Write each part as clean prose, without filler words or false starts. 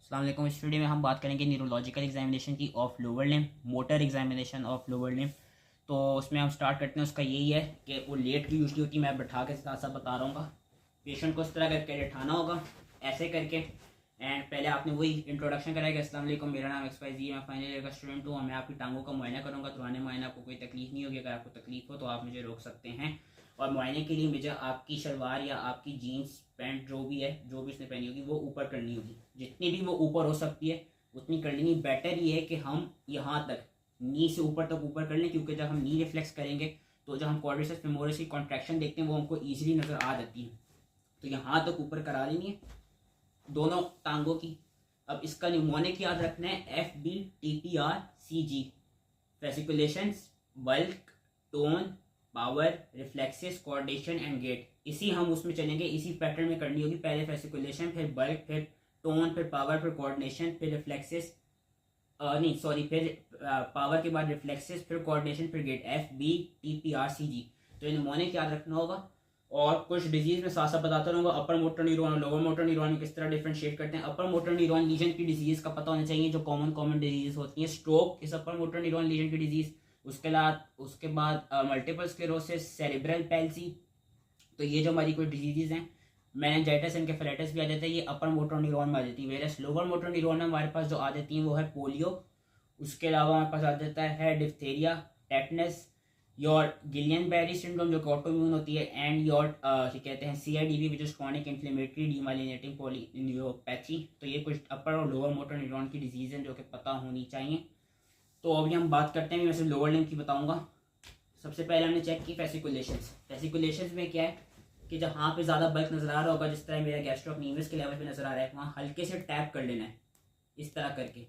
अस्सलाम वालेकुम। इस वीडियो में हम बात करेंगे न्यूरोलॉजिकल एग्जामिनेशन की of lower limb, motor examination of lower limb. तो उसमें हम स्टार्ट करते हैं। उसका यही है कि वो लेट की यूजली होती है, मैं बैठा के साथ साथ बता रहा हूँ। पेशेंट को इस तरह करके बैठाना होगा, ऐसे करके। एंड पहले आपने वही इंट्रोडक्शन कराएगा, अस्सलाम वालेकुम, मेरा नाम XYZ, मैं फाइनल ईयर का स्टूडेंट हूँ, मैं आपकी टांगों का मुआयना करूँगा। दौरान मुआयना आपको कोई तकलीफ नहीं होगी। अगर आपको तकलीफ हो तो आप मुझे रोक सकते हैं। और मुआयने के लिए मुझे आपकी शलवार या आपकी जीन्स पैंट जो भी है, जो भी उसने पहनी होगी, वो ऊपर करनी होगी। जितनी भी वो ऊपर हो सकती है उतनी कर लेनी। बेटर ये है कि हम यहाँ तक, नी से ऊपर तक ऊपर कर लें, क्योंकि जब हम नी रिफ्लेक्स करेंगे तो जब हम क्वाड्रिसेप्स फेमोरिस की कॉन्ट्रैक्शन देखते हैं वो हमको ईजिली नज़र आ जाती है। तो यहाँ तक ऊपर करा लेनी है दोनों टांगों की। अब इसका निमोनिक याद रखना है, FBTPRCG, fasciculations, bulk, tone, power, reflexes, coordination and gait. इसी हम उसमें चलेंगे, इसी पैटर्न में करनी होगी। पहले फेसिकुलेशन, फिर बल्क, फिर टोन, फिर पावर, फिर कोऑर्डिनेशन, फिर रिफ्लेक्सेस, नहीं सॉरी, फिर पावर के बाद रिफ्लेक्सेस, फिर कोऑर्डिनेशन, फिर गेट। FBTPRCG। तो इन निमोनिक याद रखना होगा। और कुछ डिजीज में साथ साथ बताता रहूँगा। अपर मोटर न्यूरॉन और लोअर मोटर न्यूरॉन में किस तरह डिफरेंशिएट करते हैं। अपर मोटर न्यूरॉन लीजन की डिजीज का पता होना चाहिए, जो कॉमन डिजीज होती है। स्ट्रोक इस अपर मोटर न्यूरॉन लीजन की डिजीज। उसके बाद मल्टीपल स्क्लेरोसिस, सेरेब्रल पैल्सी। तो ये जो हमारी कोई डिजीजेज हैं, मेनिंजाइटिस, एनकेफेलाइटिस भी आ जाता है, ये अपर मोटर न्यूरॉन में आ जाती है। वेरस लोअर मोटर न्यूरॉन में हमारे पास जो आ जाती हैं वो है पोलियो। उसके अलावा हमारे पास आ जाता है diphtheria, tetanus, your Gillian berry syndrome जो ऑटोइम्यून होती है, एंड योर कहते हैं CIDP which is chronic inflammatory demyelinating polyneuropathy. तो ये कुछ अपर और लोअर मोटर न्यूरॉन की डिजीज हैं जो कि पता होनी चाहिए। तो अभी हम बात करते हैं, मैं सिर्फ लोअर लिम्ब की बताऊंगा। सबसे पहले हमने चेक की फेसिकुलेशंस। फेसिकुलेशंस में क्या है कि जहाँ पे ज़्यादा बल्क नजर आ रहा होगा, जिस तरह मेरा गैस्ट्रोक्नीमियस के लेवल पे नजर आ रहा है, वहाँ हल्के से टैप कर लेना है इस तरह करके।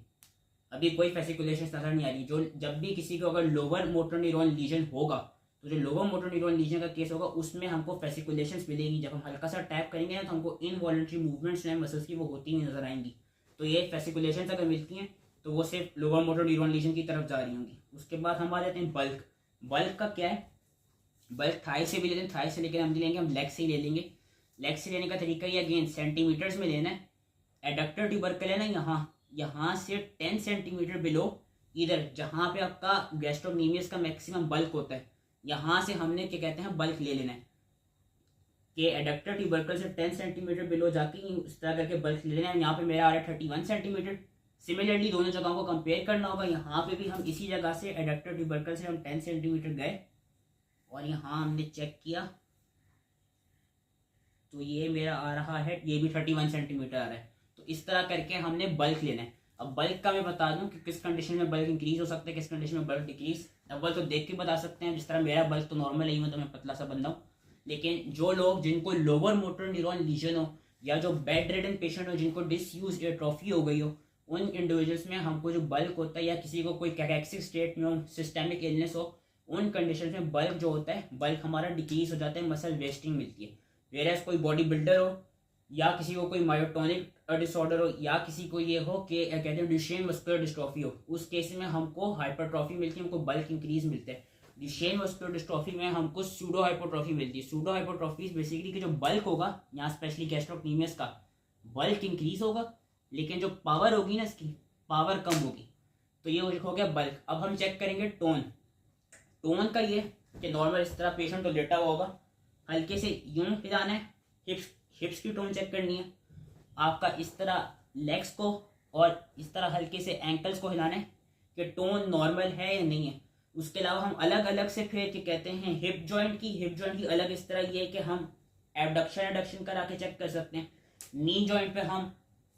अभी कोई फेसिकुलेशन नजर नहीं आ रही। जो जब भी किसी को अगर लोअर मोटर न्यूरॉन लीजन होगा, तो जो लोअर मोटर न्यूरॉन लीजन का केस होगा उसमें हमको फेसिकुलेशंस मिलेगी। जब हम हल्का सा टैप करेंगे ना तो हमको इनवॉलंटरी मूवमेंट्स जो मसल्स की वो होती हुई नजर आएंगी। तो ये फेसिकुलेशंस अगर मिलती हैं तो वो सिर्फ लोअर मोटर न्यूरॉन लीजन की तरफ जा रही होंगी। उसके बाद हम आ जाते हैं बल्क। बल्क का क्या है, बल्क थाई से भी लेते हैं, थाई से लेकर हम लेंगे, हम लेग से ही ले लेंगे। लेग से लेने का तरीका ये अगेन सेंटीमीटर्स में लेना है। एडक्टर ट्यूबरकल है ना, यहाँ से 10 सेंटीमीटर बिलो, इधर जहाँ पे आपका गैस्ट्रोक्नीमियस का मैक्सिमम बल्क होता है, यहाँ से हमने क्या कहते हैं बल्क ले लेना है। कि एडक्टर ट्यूबरकल से 10 सेंटीमीटर बिलो जाके इस तरह करके बल्क ले लेना है। यहाँ पे मेरा आ रहा है 31 सेंटीमीटर। सिमिलरली दोनों जगहों को कंपेयर करना होगा। यहाँ पे भी हम इसी जगह से एडक्टर ट्यूबरकल से हम 10 सेंटीमीटर गए और यहाँ हमने चेक किया तो ये मेरा आ रहा है, ये भी 31 सेंटीमीटर आ रहा है। तो इस तरह करके हमने बल्क लेना है। अब बल्क का मैं बता दूं कि किस कंडीशन में बल्क इंक्रीज हो सकता है, किस कंडीशन में बल्क डिक्रीज। अव्वल तो देख के बता सकते हैं, जिस तरह मेरा बल्क तो नॉर्मल ही है, तो मैं पतला सा बंदा हूँ। लेकिन जो लोग जिनको लोअर मोटर न्यूरॉन लीजन हो, या जो बेड रिडन पेशेंट हो, जिनको डिसयूज एट्रोफी हो गई हो, उन इंडिविजुअल्स में हमको जो बल्क होता है, या किसी को कोई कैरेक्सिक स्टेट में हो, सिस्टेमिक इलनेस हो, उन कंडीशन में बल्क जो होता है, बल्क हमारा डिक्रीज हो जाता है, मसल वेस्टिंग मिलती है। वेरएस कोई बॉडी बिल्डर हो, या किसी को कोई मायोटोनिक डिसऑर्डर हो, या किसी को ये हो कि कहते हैं डुशेन मस्कुलर डिस्ट्रॉफी हो, उस केस में हमको हाइपरट्रॉफी मिलती है, हमको बल्क इंक्रीज मिलता है। डुशेन मस्कुलर डिस्ट्रॉफी में हमको सूडो हाइपोट्रॉफी मिलती है। सूडो हाइपोट्रॉफी बेसिकली कि जो बल्क होगा, यहाँ स्पेशली गैस्ट्रोक्नीमियस का बल्क इंक्रीज होगा, लेकिन जो पावर होगी ना इसकी, पावर कम होगी। तो ये हो गया बल्क। अब हम चेक करेंगे टोन। टोन का ये कि नॉर्मल इस तरह पेशेंट तो लेटा हुआ होगा, हल्के से यूं हिलाना है, हिप्स की टोन चेक करनी है आपका, इस तरह लेग्स को, और इस तरह हल्के से एंकल्स को हिलाना है कि टोन नॉर्मल है या नहीं है। उसके अलावा हम अलग अलग से फिर क्या कहते हैं हिप जॉइंट की अलग इस तरह ये है कि हम एबडक्शन एडक्शन करा के चेक कर सकते हैं। नी जॉइंट पे हम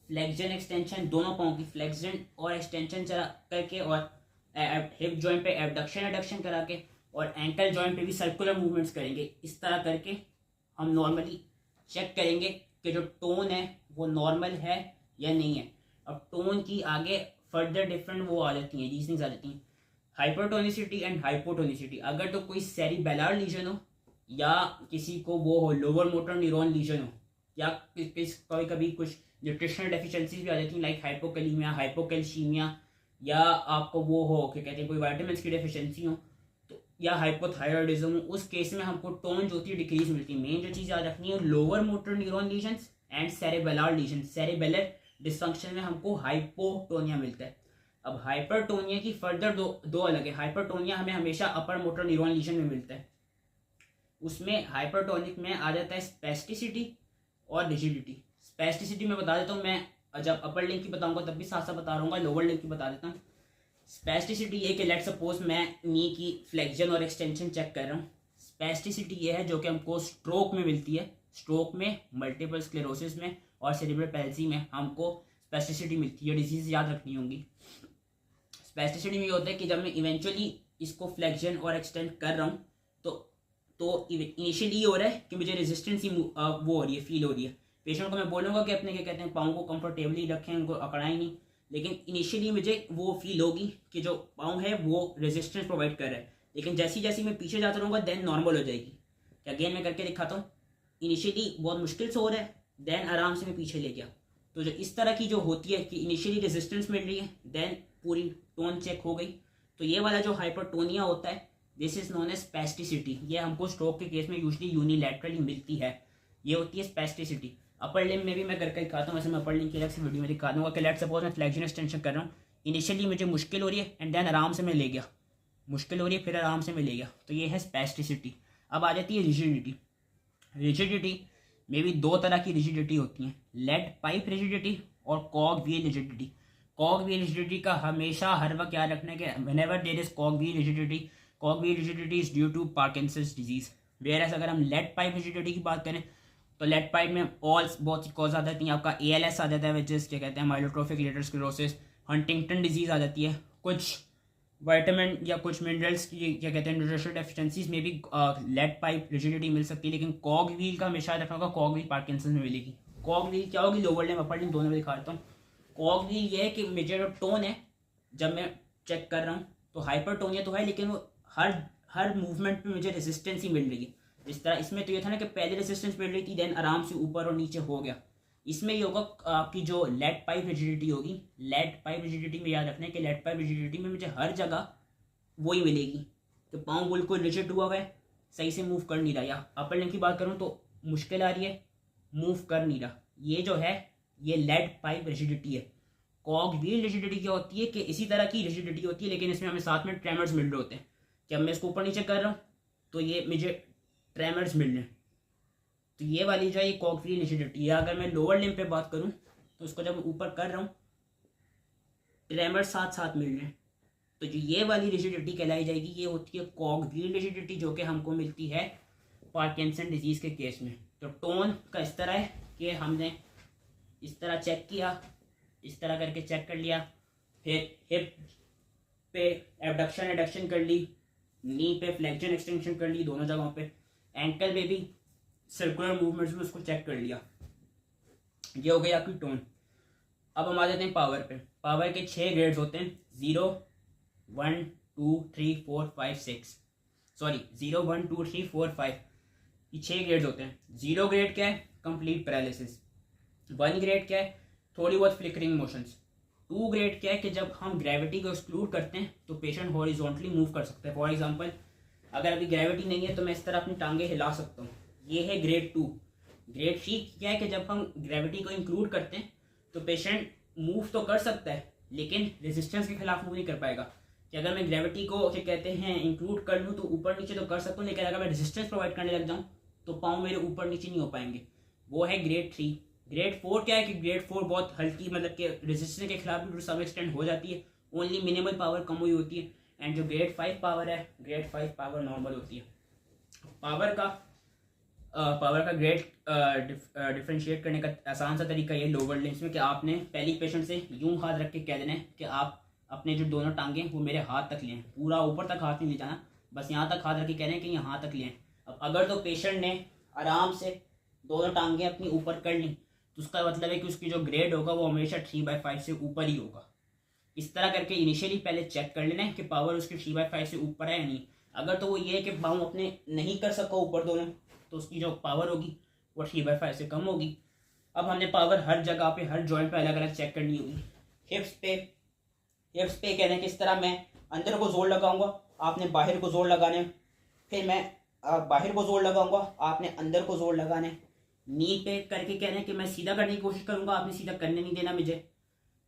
फ्लेक्जन एक्सटेंशन, दोनों पाँव की फ्लेक्जन और एक्सटेंशन चला करके, और हिप जॉइंट पे एबडक्शन एडक्शन करा के, और एंकल जॉइंट पे भी सर्कुलर मूवमेंट्स करेंगे। इस तरह करके हम नॉर्मली चेक करेंगे कि जो टोन है वो नॉर्मल है या नहीं है। अब टोन की आगे फर्दर डिफरेंट वो आ जाती हैं, रीजनिंग्स आ जाती हैं, हाइपरटोनिसिटी एंड हाइपोटोनिसिटी। अगर तो कोई सेरिबेलर लीजन हो, या किसी को वो हो लोअर मोटर न्यूरॉन लीजन हो, या कभी कभी कुछ न्यूट्रिशनल डेफिशिएंसीज भी आ जाती हैं, लाइक हाइपोकैलीमिया, हाइपोकैल्शीमिया, या आपको वो हो क्या कहते हैं कोई विटामिन की डेफिशिएंसी हो, तो या हाइपोथायरॉयडिज्म, उस केस में हमको टोन जो होती है डिक्रीज मिलती है। मेन जो चीज़ याद रखनी है, lower motor neuron lesions and cerebellar lesion. Cerebellar dysfunction में हमको हाइपोटोनिया मिलता है। अब हाइपरटोनिया की फर्दर दो अलग है। हाइपरटोनिया हमें हमेशा अपर मोटर न्यूरॉन लीजन में मिलता है। उसमें हाइपरटोनिक में आ जाता है स्पेस्टिसिटी और रिजिडिटी। स्पेस्टिसिटी में बता देता हूँ मैं, जब अपर लिंक की बताऊंगा तब भी साथ साथ बता रहा हूँ, लोअर लिंक की बता देता हूँ। स्पेस्टिसिटी ये कि लेट सपोज मैं नी की फ्लेक्शन और एक्सटेंशन चेक कर रहा हूँ। स्पेस्टिसिटी ये है जो कि हमको स्ट्रोक में मिलती है। स्ट्रोक में, मल्टीपल स्क्लेरोसिस में और सेरेब्रल पैल्सी में हमको स्पेस्टिसिटी मिलती है। डिजीज याद रखनी होंगी। स्पेस्टिसिटी में ये होता है कि जब मैं इवेंचुअली इसको फ्लेक्शन और एक्सटेंड कर रहा हूँ तो इनिशियली ये हो रहा है कि मुझे रेजिस्टेंस ही वो हो रही है, फील हो रही है। पेशेंट को मैं बोलूँगा कि अपने क्या कहते हैं पाँव को कंफर्टेबली रखें, उनको अकड़ाएं नहीं, लेकिन इनिशियली मुझे वो फील होगी कि जो पाँव है वो रेजिस्टेंस प्रोवाइड कर रहा है। लेकिन जैसी जैसी मैं पीछे जाता रहूँगा देन नॉर्मल हो जाएगी। क्या अगेन मैं करके दिखाता हूँ। इनिशियली बहुत मुश्किल से हो रहा है, देन आराम से मैं पीछे ले गया। तो जो इस तरह की जो होती है कि इनिशियली रेजिस्टेंस मिल रही है, देन पूरी टोन चेक हो गई, तो ये वाला जो हाइपरटोनिया होता है दिस इज नोन एज स्पेस्टिसिटी। ये हमको स्ट्रोक के केस में यूजली यूनिलैटरली मिलती है। ये होती है स्पेस्टिसिटी। अपर लिम्ब में भी मैं करके दिखाता हूँ, वैसे मैं अपर लिम्ब की अलग से वीडियो में दिखा दूंगा कि लेट सपोज मैं फ्लेक्शन एक्सटेंशन कर रहा हूँ। इनिशियली मुझे मुश्किल हो रही है एंड देन आराम से मैं ले गया, मुश्किल हो रही है फिर आराम से मैं ले गया, तो ये है स्पेस्टिसिटी। अब आ जाती है रिजिडिटी। रिजिडिटी में भी दो तरह की रिजिडिटी होती हैं, लेड पाइप रिजिडिटी और cog wheel rigidity. Cog wheel rigidity का हमेशा हर वक्त याद रखना है कि whenever there is cog wheel rigidity, cog wheel rigidity is due to Parkinson's disease. Whereas अगर हम लेड पाइप रिजिडिटी की बात करें तो लेड पाइप में बहुत सी कॉज आ जाती हैं। आपका ALS आ जाता है, विच इज क्या कहते हैं माइलोट्रोफिक लेटर स्क्लेरोसिस, हंटिंगटन डिजीज आ जाती है, कुछ विटामिन या कुछ मिनरल्स की क्या कहते हैं न्यूट्रिशनल डेफिशिएंसीज में भी लेड पाइप रिजिडिटी मिल सकती है। लेकिन कॉग व्हील का हमेशा रखना होगा, कॉग व्हील पार्किंसन में मिलेगी। कॉग व्हील क्या होगी, लोअर लिम्ब अपर लिम्ब दोनों में दिखाता हूँ। कॉग व्हील ये है कि मेजर टोन है, जब मैं चेक कर रहा हूँ तो हाइपरटोनिया तो है लेकिन वो हर मूवमेंट पे मुझे रेजिस्टेंस ही मिल रही है। इस तरह इसमें तो ये था ना कि पहले रेजिस्टेंस मिल रही थी देन आराम से ऊपर और नीचे हो गया। इसमें ये होगा आपकी जो लेड पाइप रिजिडिटी होगी, लेड पाइप रिजिडिटी में याद रखना है कि लेड पाइप रिजिडिटी में मुझे हर जगह वही मिलेगी कि पाँव बिल्कुल रिजिड हुआ है, सही से मूव कर नहीं रहा। या अपर लिम्ब की बात करूँ तो मुश्किल आ रही है, मूव कर नहीं रहा, ये जो है ये लेड पाइप रिजिडिटी है। कॉग व्हील रिजिडिटी क्या होती है कि इसी तरह की रिजिडिटी होती है लेकिन इसमें हमें साथ में ट्रेमर्स मिल रहे होते हैं। जब मैं इसको ऊपर नीचे कर रहा हूँ तो ये मुझे ट्रेमर्स मिल रहे हैं, तो ये वाली जो है ये कॉग व्हील रिजिडिटी है। अगर मैं लोअर लिम्ब पे बात करूँ तो इसको जब ऊपर कर रहा हूँ ट्रेमर्स साथ साथ मिल रहे हैं, तो जो ये वाली रिजिडिटी कहलाई जाएगी ये होती है कॉग व्हील रिजिडिटी, जो कि हमको मिलती है पार्किंसन डिजीज के केस में। तो टोन का इस तरह है कि हमने इस तरह चेक किया, इस तरह करके चेक कर लिया, फिर हिप पे एबडक्शन एडक्शन कर ली, नी पे फ्लेक्शन एक्सटेंशन कर ली दोनों जगहों पे, एंकल पे भी सर्कुलर मूवमेंट्स में उसको चेक कर लिया। ये हो गई आपकी टोन। अब हम आ जाते हैं पावर पे। पावर के 6 ग्रेड्स होते हैं, 0 1 2 3 4 5 6, सॉरी 0 1 2 3 4 5, ये 6 ग्रेड्स होते हैं। 0 ग्रेड क्या है, कंप्लीट पैरालिसिस। 1 ग्रेड क्या है, थोड़ी बहुत फ्लिकरिंग मोशंस। 2 ग्रेड क्या है कि जब हम ग्रेविटी को एक्सक्लूड करते हैं तो पेशेंट हॉरिजॉन्टली मूव कर सकता है। फॉर एग्जांपल अगर अभी ग्रेविटी नहीं है तो मैं इस तरह अपनी टांगे हिला सकता हूँ, ये है ग्रेड 2। ग्रेड 3 क्या है कि जब हम ग्रेविटी को इंक्लूड करते हैं तो पेशेंट मूव तो कर सकता है लेकिन रेजिस्टेंस के खिलाफ मूव नहीं कर पाएगा। कि अगर मैं ग्रेविटी को क्या कहते हैं इंक्लूड कर लूँ तो ऊपर नीचे तो कर सकता हूँ, लेकिन अगर मैं रेजिस्टेंस प्रोवाइड करने लग जाऊँ तो पाँव मेरे ऊपर नीचे नहीं हो पाएंगे। वो है ग्रेड 3। ग्रेड 4 क्या है कि ग्रेड 4 बहुत हल्की, मतलब कि रेजिस्टेंस के खिलाफ भी टू सम एक्सटेंट हो जाती है, ओनली मिनिमल पावर कम हुई होती है। एंड जो ग्रेड 5 पावर है, ग्रेड 5 पावर नॉर्मल होती है। पावर का ग्रेड डिफ्रेंशिएट करने का आसान सा तरीका ये लोअर लिम्स में कि आपने पहली पेशेंट से यूं हाथ रख के कह देना है कि आप अपने जो दोनों टांगे वो मेरे हाथ तक लें, पूरा ऊपर तक हाथ नहीं ले जाना, बस यहाँ तक हाथ रख के कह रहे हैं कि यहाँ तक लें। अब अगर तो पेशेंट ने आराम से दोनों टांगे अपनी ऊपर कर ली तो उसका मतलब है कि उसकी जो ग्रेड होगा वो हमेशा 3/5 से ऊपर ही होगा। इस तरह करके इनिशियली पहले चेक कर लेना है कि पावर उसकी 3/5 से ऊपर है या नहीं। अगर तो वो ये है कि पाँव अपने नहीं कर सका ऊपर दोनों, तो उसकी जो पावर होगी वो 3/5 से कम होगी। अब हमने पावर हर जगह पे, हर जॉइंट पे अलग अलग चेक करनी होगी। हिप्स पे कहने हैं कि इस तरह मैं अंदर को जोर लगाऊंगा, आपने बाहर को जोर लगाने, फिर मैं बाहर को जोर लगाऊंगा, आपने अंदर को जोर लगाने। नी पे करके कह रहे हैं कि मैं सीधा करने की कोशिश करूंगा, आपने सीधा करने नहीं देना मुझे।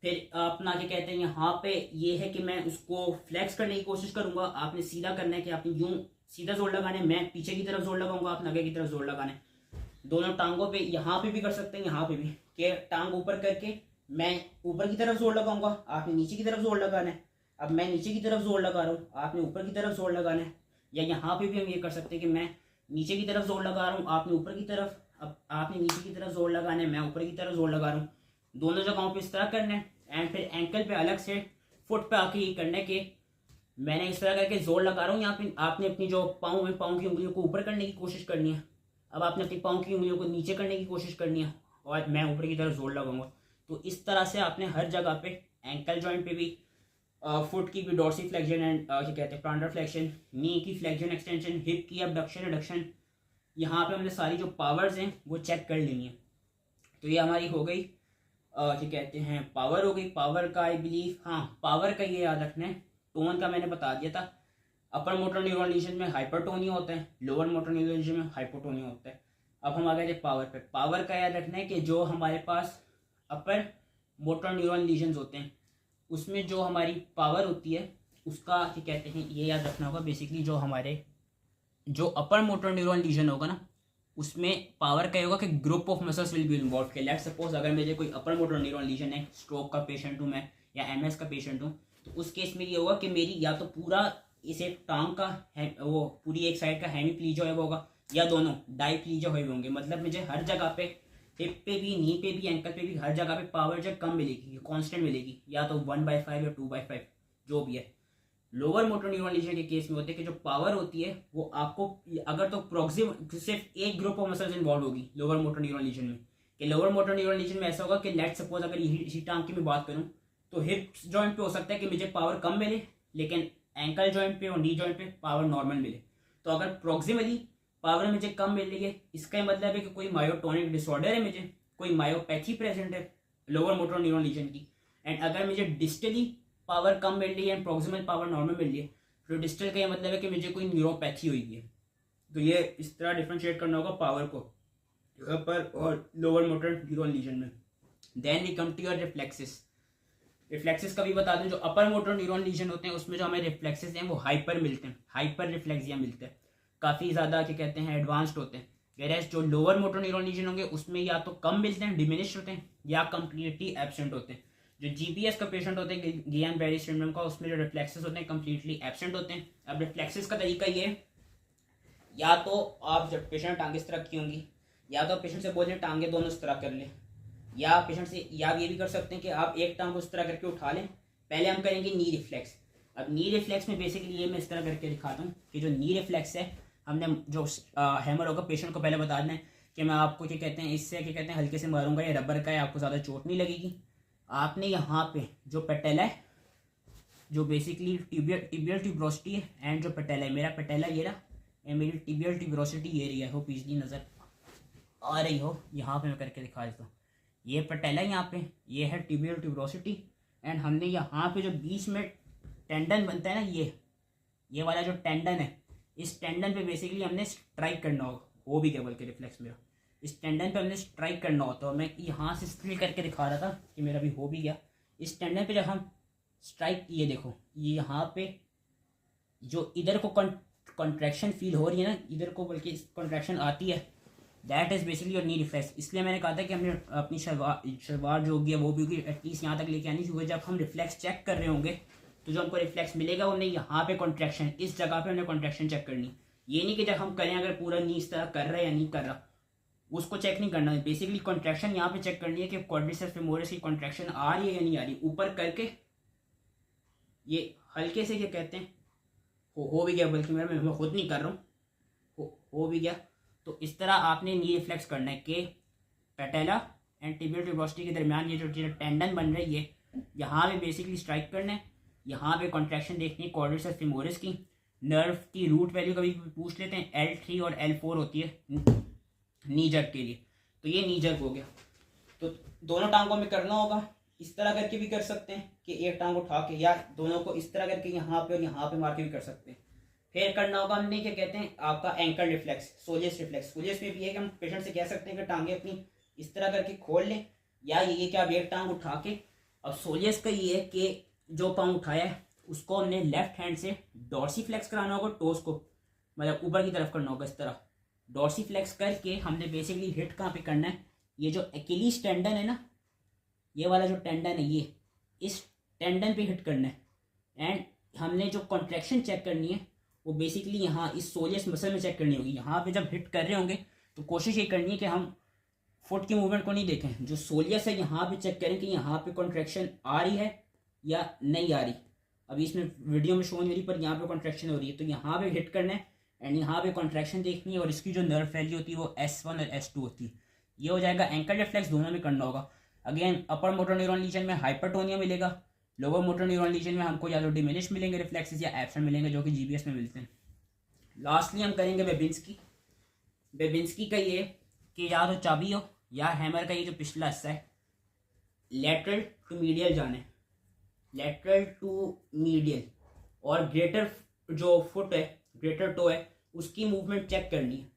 फिर अपना क्या कहते हैं यहाँ पे ये है कि मैं उसको फ्लेक्स करने की कोशिश करूंगा, आपने सीधा करना है कि आपने यूं सीधा जोर लगाना है, मैं पीछे की तरफ जोर लगाऊंगा, आपने आगे की तरफ जोर लगाना है। दोनों टांगों पे, यहाँ पे भी कर सकते हैं, यहाँ पे भी, कि टांग ऊपर करके मैं ऊपर की तरफ जोर लगाऊंगा, आपने नीचे की तरफ जोर लगाना है। अब मैं नीचे की तरफ जोर लगा रहा हूँ, आपने ऊपर की तरफ जोर लगाना है। या यहाँ पे भी हम ये कर सकते हैं कि मैं नीचे की तरफ जोर लगा रहा हूँ, आपने ऊपर की तरफ, अब आपने नीचे की तरफ जोर लगाना है, मैं ऊपर की तरफ जोर लगा रहा हूँ। दोनों जगहों पे इस तरह करना है। एंड फिर एंकल पे अलग से फुट पे आके ये करना है कि मैंने इस तरह करके जोर लगा रहा हूँ, यहाँ पे आपने अपनी जो पाँव में, पाँव की उंगलियों को ऊपर करने की कोशिश करनी है। अब आपने अपनी पाँव की उंगलियों को नीचे करने की कोशिश करनी है और मैं ऊपर की तरफ जोर लगाऊंगा। तो इस तरह से आपने हर जगह पे, एंकल जॉइंट पे भी, फुट की भी डॉर्सी फ्लेक्शन एंड क्या कहते हैं प्लांटर फ्लेक्शन, नी की फ्लेक्शन एक्सटेंशन, हिप की अबडक्शन रिडक्शन, यहाँ पे हमने सारी जो पावर्स हैं वो चेक कर लेनी है। तो ये हमारी हो गई क्या कहते हैं पावर हो गई। पावर का आई बिलीव, हाँ पावर का ये याद रखना है, टोन का मैंने बता दिया था। अपर मोटर न्यूरॉन लीजन में हाइपरटोनिया होता है, लोअर मोटर न्यूरॉन लीजन में हाइपोटोनिया होता है। अब हम आ गए थे पावर पे। पावर का याद रखना है कि जो हमारे पास अपर मोटर न्यूरॉन लीजन्स होते हैं उसमें जो हमारी पावर होती है उसका क्या कहते हैं ये याद रखना होगा। बेसिकली जो हमारे जो अपर मोटर न्यूरॉन लीजन होगा ना उसमें पावर का होगा कि group of muscles will be involve के। लेट्स सपोज अगर मुझे कोई अपर मोटर न्यूरॉन लीजन है, स्ट्रोक का पेशेंट हूँ मैं या एमएस का पेशेंट हूँ, तो उस केस में ये होगा कि मेरी या तो पूरा इसे टांग का है वो पूरी एक साइड का हेमीप्लीजिया होगा या दोनों डाईप्लीजिया हुए होंगे। मतलब मुझे हर जगह पे, हिप पे भी, नी पे भी, एंकल पे भी, हर जगह पे पावर जब कम मिलेगी, कांस्टेंट मिलेगी, या तो 1/5 या 2/5 जो भी है। लोअर मोटर न्यूरॉन लीजन के केस में होते हैं कि जो पावर होती है वो आपको अगर तो प्रोक्सिम सिर्फ एक ग्रुप ऑफ मसल्स इन्वॉल्व होगी लोअर मोटर न्यूरॉन लीजन में। कि लोअर मोटर न्यूरॉन लीजन में ऐसा होगा कि लेट सपोज अगर इसी टांग की मैं बात करूं तो हिप जॉइंट पे हो सकता है कि मुझे पावर कम मिले, लेकिन एंकल जॉइंट पे और नी जॉइंट पे पावर नॉर्मल मिले। तो अगर प्रोक्सिमली पावर मुझे कम मिल रही है, इसका मतलब है कि कोई मायोटोनिक डिसऑर्डर है, मुझे कोई मायोपैथी प्रेजेंट है लोअर मोटर न्यूरॉन लीजन की। एंड अगर मुझे डिस्टली पावर कम मिल रही है एंड प्रोक्सिमल पावर नॉर्मल मिल रही है, तो डिस्टल का ये मतलब है कि मुझे कोई न्यूरोपैथी हुई है। तो ये इस तरह डिफ्रेंशिएट करना होगा पावर को अपर और लोअर मोटर न्यूरॉन लीजन में। Then we come to your reflexes. Reflexes का भी बता दें, जो अपर मोटर न्यूरॉन लीजन होते हैं उसमें जो हमें रिफ्लेक्सेस हैं वो हाइपर मिलते हैं, हाइपर रिफ्लेक्सिया मिलते हैं, काफ़ी ज़्यादा क्या कहते हैं एडवांस्ड होते हैं। वेयरएज जो लोअर मोटर न्यूरॉन लीजन होंगे उसमें या तो कम मिलते हैं, डिमिनिश होते हैं, या कंप्लीटली एब्सेंट होते हैं। जो जीपीएस का पेशेंट होते हैं गियान बैरी सिंड्रोम का, उसमें जो रिफ्लेक्सेस होते हैं कंप्लीटली एब्सेंट होते हैं। अब रिफ्लेक्सेस का तरीका ये, या तो आप जब पेशेंट टांगे इस तरह की होंगी, या तो पेशेंट से बोलें टांगे दोनों इस तरह कर लें, या पेशेंट से या ये भी कर सकते हैं कि आप एक टांग को इस तरह करके उठा लें। पहले हम करेंगे नी रिफ्लेक्स। अब नी रिफ्लेक्स में बेसिकली ये मैं इस तरह करके दिखाता हूँ कि जो नी रिफ्लेक्स है, हमने जो हैमर होगा पेशेंट को पहले बता देना है कि मैं आपको क्या कहते हैं इससे क्या कहते हैं हल्के से मारूंगा, ये रबर का है, आपको ज़्यादा चोट नहीं लगेगी। आपने यहाँ पे जो पेटेला है, जो बेसिकली टिबियल ट्यूबरोसिटी है, एंड जो पेटेला है, मेरा पेटेला ये रहा, एंड मेरी टिबियल ट्यूबरोसिटी ये रही है, हो इजली नज़र आ रही हो, यहाँ पे मैं करके दिखा देता हूँ। ये पेटेला यहाँ पे, ये है टिबियल ट्यूबरोसिटी, एंड हमने यहाँ पे जो बीच में टेंडन बनता है ना, ये वाला जो टेंडन है, इस टेंडन पे बेसिकली हमने स्ट्राइक करना होगा। वो भी क्या बल्कि रिफ्लेक्स मेरा इस टेंडन पे हमने स्ट्राइक करना होता है। मैं यहाँ से स्टिल करके दिखा रहा था कि मेरा भी हो भी गया। इस टेंडन पे जब हम स्ट्राइक किए, देखो ये यहाँ पे जो इधर को कॉन्ट्रैक्शन फील हो रही है ना, इधर को बल्कि कॉन्ट्रैक्शन आती है, that is basically your knee reflex. इसलिए मैंने कहा था कि हमने अपनी शलवार जो होगी वो भी होगी एटलीस्ट यहाँ तक लेके आनी चाहिए। जब हम रिफ्लेक्स चेक कर रहे होंगे तो जो हमको रिफ्लेक्स मिलेगा वो हमने यहाँ पे कॉन्ट्रैक्शन, इस जगह पे हमने कॉन्ट्रैक्शन चेक करनी। ये नहीं कि जब हम करें अगर पूरा नी इस तरह कर रहा है या नहीं कर रहा, उसको चेक नहीं करना है। बेसिकली कॉन्ट्रैक्शन यहाँ पे चेक करनी है कि क्वाड्रिसेप्स फेमोरिस की कॉन्ट्रैक्शन आ रही है या नहीं आ रही। ऊपर करके ये हल्के से क्या कहते हैं हो भी गया, बल्कि मैं खुद नहीं कर रहा हूँ, हो भी गया। तो इस तरह आपने नी रिफ्लेक्स करना है कि पेटेला एंड टिबियल ट्यूबरोसिटी के दरमियान ये जो टेंडन बन रही है, यहाँ पे बेसिकली स्ट्राइक करना है। यहाँ पे कॉन्ट्रैक्शन देखनी है क्वाड्रिसेप्स फेमोरिस की। नर्व की रूट वैल्यू कभी पूछ लेते हैं, L3 और L4 होती है नी जर्क के लिए, तो ये नी जर्क हो गया। तो दोनों टांगों में करना होगा। इस तरह करके भी कर सकते हैं कि एक टांग उठा के, या दोनों को इस तरह करके यहाँ पे और यहाँ पे मार के भी कर सकते हैं। फिर करना होगा हमने क्या कहते हैं आपका ankle reflex, soleus reflex. Soleus में भी है कि हम पेशेंट से कह सकते हैं कि टांगे अपनी इस तरह करके खोल लें, या ये क्या आप एक टांग उठा के। अब सोलियस का ये है कि जो पाँव उठाया है उसको हमने लेफ्ट हैंड से डॉर्सीफ्लेक्स कराना होगा, टोस को मतलब ऊपर की तरफ करना होगा इस तरह डॉर्सीफ्लेक्स करके। हमने बेसिकली हिट कहाँ पे करना है, ये जो एक्िलीज टेंडन है ना, ये वाला जो टेंडन है ये, इस टेंडन पे हिट करना है। एंड हमने जो कॉन्ट्रैक्शन चेक करनी है वो बेसिकली यहाँ इस सोलियस मसल में चेक करनी होगी। यहाँ पे जब हिट कर रहे होंगे तो कोशिश ये करनी है कि हम फुट की मूवमेंट को नहीं देखें, जो सोलियस है यहाँ पे चेक करें कि यहाँ पे कॉन्ट्रैक्शन आ रही है या नहीं आ रही। अभी इसमें वीडियो में शो नहीं हो रही पर यहाँ पे कॉन्ट्रैक्शन हो रही है, तो यहाँ पे हिट करना है एंड यहाँ पे कॉन्ट्रैक्शन देखनी है। और इसकी जो नर्व वैल्यू होती है वो S1 और S2 होती है। ये हो जाएगा एंकल रिफ्लेक्स, दोनों में करना होगा। अगेन अपर मोटर न्यूरॉन लीजन में हाइपरटोनिया मिलेगा, लोअर मोटर न्यूरॉन लीजन में हमको या तो डिमिनिश मिलेंगे रिफ्लेक्सेस या एब्सेंट मिलेंगे, जो कि GBS में मिलते हैं। लास्टली हम करेंगे बेबिंस्की। बेबिंस्की का ये कि या तो चाबी हो या हैमर का ये जो पिछला हिस्सा है लेटरल टू मीडियल जाने, लेटरल टू मीडियल, और ग्रेटर जो फुट है, ग्रेटर टो है, उसकी मूवमेंट चेक करनी है।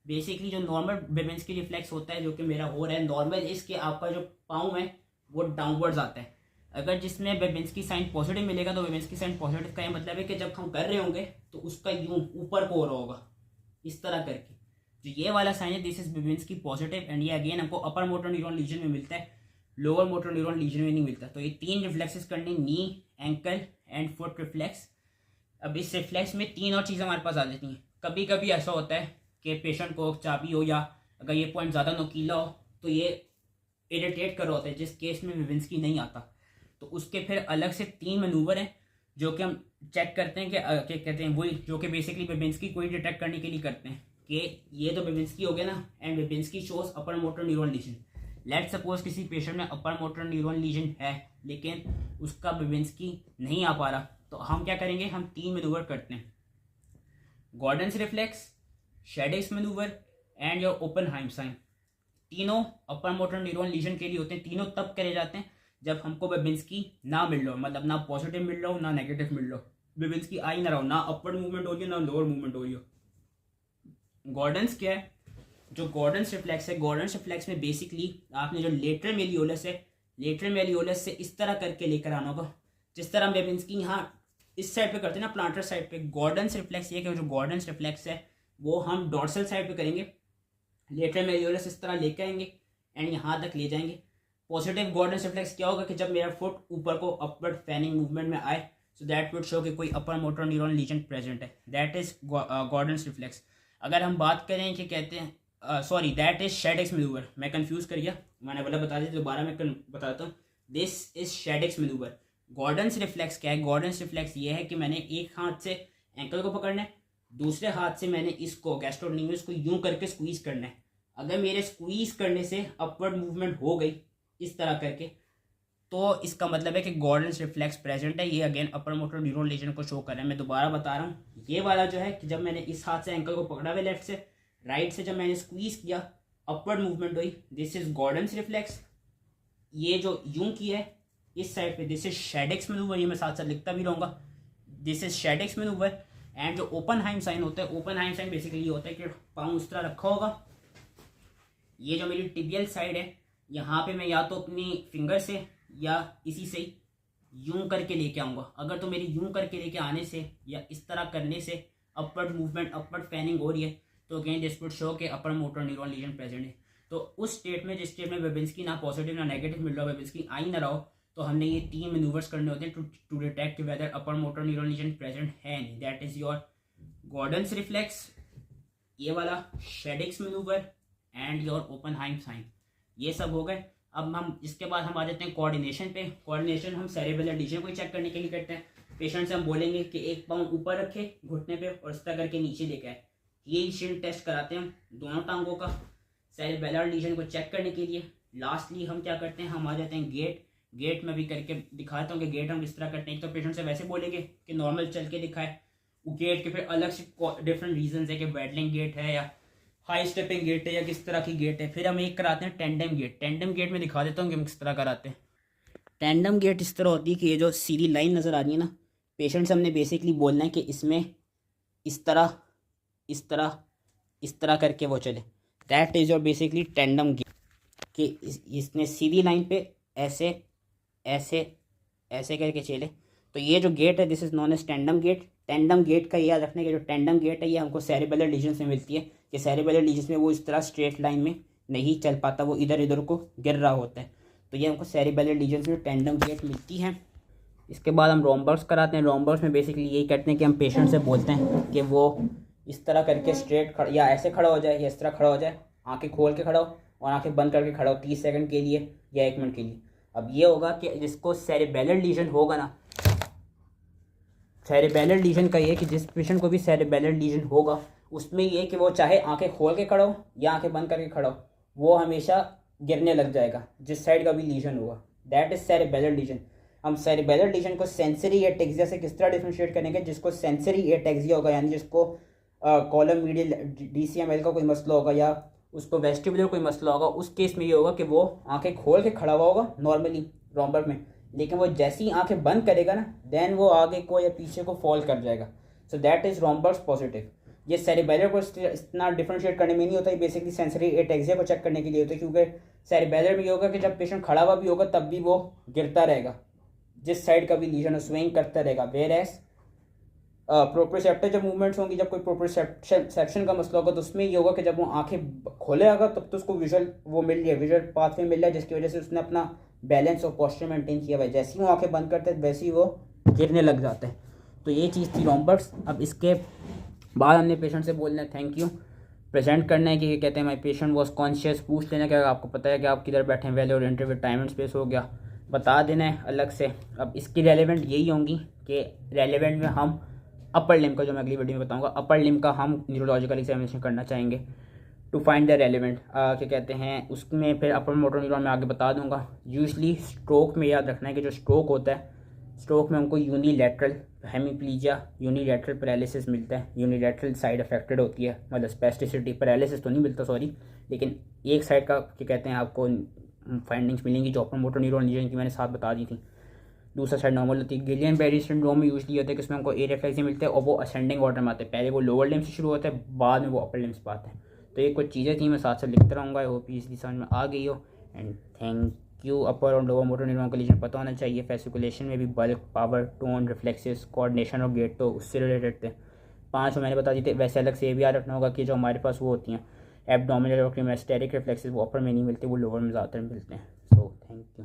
बेसिकली जो नॉर्मल बेबिंस्की रिफ्लेक्स होता है जो कि मेरा हो रहा है नॉर्मल, इसके आपका जो पाँव है वो डाउनवर्ड्स आता है। अगर जिसमें बेबिंस्की साइन पॉजिटिव मिलेगा तो बेबिंस्की साइन पॉजिटिव का ये मतलब है कि जब हम कर रहे होंगे तो उसका यूं ऊपर को हो रहा होगा इस तरह करके। जो ये वाला साइन है this is Babinski positive, and ये अगेन हमको अपर मोटर न्यूरॉन लीजन में मिलता है, लोअर मोटर न्यूरॉन लीजन में नहीं मिलता। तो ये 3 रिफ्लेक्सेस करने, नी, एंकल एंड फुट रिफ्लेक्स। अब इस रिफ्लेक्स में 3 और चीज़ें हमारे पास आ जाती हैं। कभी कभी ऐसा होता है कि पेशेंट को चाबी हो या अगर ये पॉइंट ज़्यादा नुकीला हो तो ये इरिटेट कर रहा होता है, जिस केस में बेबिंस्की नहीं आता। तो उसके फिर अलग से 3 मैनूवर हैं जो कि हम चेक करते हैं कि क्या कहते हैं वही, जो कि बेसिकली बेबिंस्की को ही डिटेक्ट करने के लिए करते हैं कि ये तो बेबिंस्की हो गया ना, and Babinski shows upper motor neuron legion. Let suppose किसी पेशेंट में अपर मोटर न्यूरॉन लीजन है लेकिन उसका बेबिंस्की नहीं आ पा रहा, तो हम क्या करेंगे, हम 3 मैनूवर करते हैं, Gordon's reflex, Chaddock's manoeuvre and your Oppenheim sign. तीनों अपर मोटर न्यूरॉन लीजन के लिए होते हैं। तीनों तब करे जाते हैं जब हमको बेबिंस्की ना मिल रहा हो, मतलब ना पॉजिटिव मिल रहा हो ना नेगेटिव मिल रहा हो, बेबिंस्की आ ही ना रहा हो, ना अपवर्ड मूवमेंट हो रही हो ना लोअर मूवमेंट हो रही हो। गॉर्डन्स क्या है, जो गॉर्डन्स रिफ्लेक्स है, गॉर्डन्स रिफ्लेक्स में बेसिकली आपने जो लेटरल मेलियोलस है, लेटरल मेलियोलस से इस तरह करके लेकर आना होगा, जिस तरह हम बेबिंस्की यहाँ इस साइड पे करते हैं ना, प्लांटर साइड पे। गॉर्डन्स रिफ्लेक्स ये कि जो गॉर्डन्स रिफ्लेक्स है वो हम डॉर्सल साइड पे करेंगे, लेटरल मेलियोलस इस तरह लेकर आएंगे एंड यहाँ तक ले जाएंगे। पॉजिटिव गॉर्डन्स रिफ्लेक्स क्या होगा कि जब मेरा फुट ऊपर को अपवर्ड फैनिंग मूवमेंट में आए, सो दैट वुड शो कि कोई अपर मोटर न्यूरॉन लीजन प्रेजेंट है, दैट इज गॉर्डन्स रिफ्लेक्स। अगर हम बात करें कि कहते हैं sorry that is Chaddock's manoeuvre, मैं कंफ्यूज कर गया, मैंने बोला बता दिया, दोबारा मैं बताता हूँ। This is Chaddock's manoeuvre. Gordon's reflex क्या है, गॉर्डन्स रिफ्लेक्स ये है कि मैंने एक हाथ से एंकल को पकड़ना है, दूसरे हाथ से मैंने इसको गैस्ट्रोनिमस को यूं करके स्क्वीज करना है। अगर मेरे स्क्वीज करने से अपवर्ड मूवमेंट हो गई इस तरह करके, तो इसका मतलब है कि गॉर्डन्स रिफ्लेक्स प्रेजेंट है। ये अगेन अपर मोटर न्यूरॉन लीजन को शो कर रहा है। मैं दोबारा बता रहा हूँ, ये वाला जो है कि जब मैंने इस हाथ से एंकल को पकड़ा हुआ लेफ्ट से, राइट से जब मैंने स्क्वीज किया अपवर्ड मूवमेंट हुई, दिस इज गॉर्डन्स रिफ्लेक्स। ये जो यूं की है इस साइड पे, दिस इज शेडिक्स मैनूवर, ये मैं साथ साथ लिखता भी रहूँगा, this is Chaddock's manoeuvre. And जो ओपनहाइम साइन होता है, ओपनहाइम साइन बेसिकली ये होता है कि पाँव उस तरह रखा होगा, ये जो मेरी टिबियल साइड है यहाँ पे मैं या तो अपनी फिंगर से या इसी से यूं करके लेके आऊँगा। अगर तो मेरी यूं करके लेके आने से या इस तरह करने से अपवर्ड मूवमेंट, अपवर्ड फैनिंग हो रही है, तो अगेन दिस वुड शो के अपर मोटर न्यूरॉन लीजन प्रेजेंट है। तो उस स्टेट में, जिस स्टेट में बेबिंस्की ना पॉजिटिव ना नेगेटिव मिल रहा हो, बेबिंस्की आ ही ना रहा हो, तो हमने ये 3 मैनूवर्स करने होते हैं to detect whether upper motor neuron lesion present है नहीं। That is your Gordon's reflex, ये वाला शेडिक्स manoeuvre and your Oppenheim sign. ये सब हो गए। अब हम इसके बाद हम आ जाते हैं कोऑर्डिनेशन पे। कोऑर्डिनेशन हम सेरेब्रल एडिशन को चेक करने के लिए करते हैं। पेशेंट से हम बोलेंगे कि एक पाँव ऊपर रखे घुटने पे और इस तरह करके नीचे लेके आए। ये शिन टेस्ट कराते हैं हम दोनों टांगों का सेरेब्रल एडिशन को चेक करने के लिए। लास्टली हम क्या करते हैं, हम आ जाते हैं गेट में भी करके दिखाता हूँ कि गेट हम किस तरह करते हैं। तो पेशेंट से वैसे बोलेंगे कि नॉर्मल चल के दिखाए, वो गेट के फिर अलग से डिफरेंट रीजंस है कि बैडलिंग गेट है या हाई स्टेपिंग गेट है या किस तरह की गेट है। फिर हम एक कराते हैं टेंडम गेट। टेंडम गेट में दिखा देता हूँ कि हम किस तरह कराते हैं। टैंडम गेट इस तरह होती है कि ये जो सीधी लाइन नज़र आ रही है ना, पेशेंट से हमने बेसिकली बोलना है कि इसमें इस तरह इस तरह इस तरह करके वो चले। That is your basically tandem gait, कि इसने सीधी लाइन पे ऐसे ऐसे ऐसे करके चले। तो ये जो गेट है this is known as tandem gait. Tandem gait का याद रखने के जो टैंडम गेट है ये हमको सेरेबेलर लीजन में मिलती है, कि सेरेबेलर लीजन में वो इस तरह स्ट्रेट लाइन में नहीं चल पाता, वो इधर इधर को गिर रहा होता है। तो ये हमको सेरेबेलर लीजन में टैंडम गेट मिलती है। इसके बाद हम रोम्बर्स कराते हैं। रोम्बर्स में बेसिकली यही करते हैं कि हम पेशेंट से बोलते हैं कि वो इस तरह करके स्ट्रेट या ऐसे खड़ा हो जाए या इस तरह खड़ा हो जाए, आंखें खोल के खड़ा हो और आंखें बंद करके खड़ा हो 30 सेकंड के लिए या 1 मिनट के लिए। अब ये होगा कि जिसको सेरेबेलर लीजन होगा ना, सेरेबेलर लीजन का ये कि जिस पेशेंट को भी सेरेबेलर लीजन होगा उसमें ये कि वो चाहे आंखें खोल के खड़ा हो या आंखें बंद करके खड़ा हो, वो हमेशा गिरने लग जाएगा जिस साइड का भी लीजन होगा। That is cerebellar lesion. हम सेरेबेलर लीजन को सेंसरी एटेक्सिया से किस तरह डिफरेंशिएट करेंगे? जिसको सेंसरी एटेक्सिया होगा, यानी जिसको कॉलम मीडियल DCML का कोई मसला होगा या उसको वेस्टिबुलर कोई मसला होगा, उस केस में ये होगा कि वो आंखें खोल के खड़ा हुआ होगा नॉर्मली रोम्बर में, लेकिन वो जैसी ही आंखें बंद करेगा ना देन वो आगे को या पीछे को फॉल कर जाएगा। So that is Romberg's positive. ये सेरेबेलर को इतना डिफरेंशिएट करने में नहीं होता, है बेसिकली सेंसरी एटेक्सिया को चेक करने के लिए होता है, क्योंकि सेरेबेलर में ये होगा कि जब पेशेंट खड़ा हुआ भी होगा तब भी वो गिरता रहेगा, जिस साइड का भी लीजन है स्विंग करता रहेगा। वेयर एज प्रोप्रोसेप्टर जब मूवमेंट्स होंगी, जब कोई प्रोप्रोसेप्शन का मसला होगा तो उसमें ये होगा कि जब वो आंखें खोलेगा तब तो उसको विजुअल वो मिल रही है, विजुअल पाथवे मिल रहा है, जिसकी वजह से उसने अपना बैलेंस और पोस्चर मेंटेन किया हुआ है। जैसे ही वो आंखें बंद करते हैं वैसे ही वो गिरने लग जाते हैं। तो ये चीज़ थी रोम्बर्स। अब इसके बाद हमने पेशेंट से बोलना है थैंक यू, प्रेजेंट करना है कि कहते हैं माई पेशेंट वॉज कॉन्शियस, पूछ लेना कि आपको पता है कि आप किधर बैठे हैं, well oriented with time and space हो गया, बता देना है अलग से। अब इसकी रेलेवेंट यही होंगी कि रेलेवेंट में हम अपर लिम का, जो मैं अगली वीडियो में बताऊंगा, अपर लिम का हम न्यूरोलॉजिकल एग्जामिनेशन करना चाहेंगे टू फाइंड द रेलेवेंट क्या कहते हैं उसमें। फिर अपर मोटर न्यूरॉन में आगे बता दूंगा। यूजली स्ट्रोक में याद रखना है कि जो स्ट्रोक होता है, स्ट्रोक में हमको यूनिलैटरल हेमीप्लीजिया, यूनिलैटरल पैरालिसिस मिलता है, यूनिलैटरल साइड अफेक्टेड होती है, मतलब स्पेस्टिसिटी, पैरालिसिस तो नहीं मिलता सॉरी, लेकिन एक साइड का क्या कहते हैं आपको फाइंडिंग्स मिलेंगी जो अपर मोटर न्यूरॉन लीजन की मैंने साथ बता दी थी। दूसरा साइड नॉर्मल होती है। गिलियन बेरी सिंड्रोम में यूजली होता है कि इसमें हमको ए रिफ्लेक्स मिलते हैं और वो असेंडिंग ऑर्डर में आते हैं, पहले वो लोअर लिम्ब से शुरू होता है, बाद में वो अपर लिम्स पे आते हैं। तो ये कुछ चीज़ें थी, मैं साथ साथ लिखता रहूँगा, वो इजली समझ में आ गई हो। And thank you. अपर और लोअर मोटर न्यूरॉन का लीजन पता होना चाहिए। फैसिकुलेशन में भी bulk, power, tone, reflexes, coordination और गेट तो उससे रिलेटेड थे। 5 मैंने बता दी थे। वैसे अलग से ये भी याद रखना होगा कि जो हमारे पास वो होती हैं एब्डोमिनल और क्रीमेस्टेरिक रिफ्लेक्सेस, वो अपर में नहीं मिलते, वो लोअर में ज़्यादातर मिलते हैं। So thank you.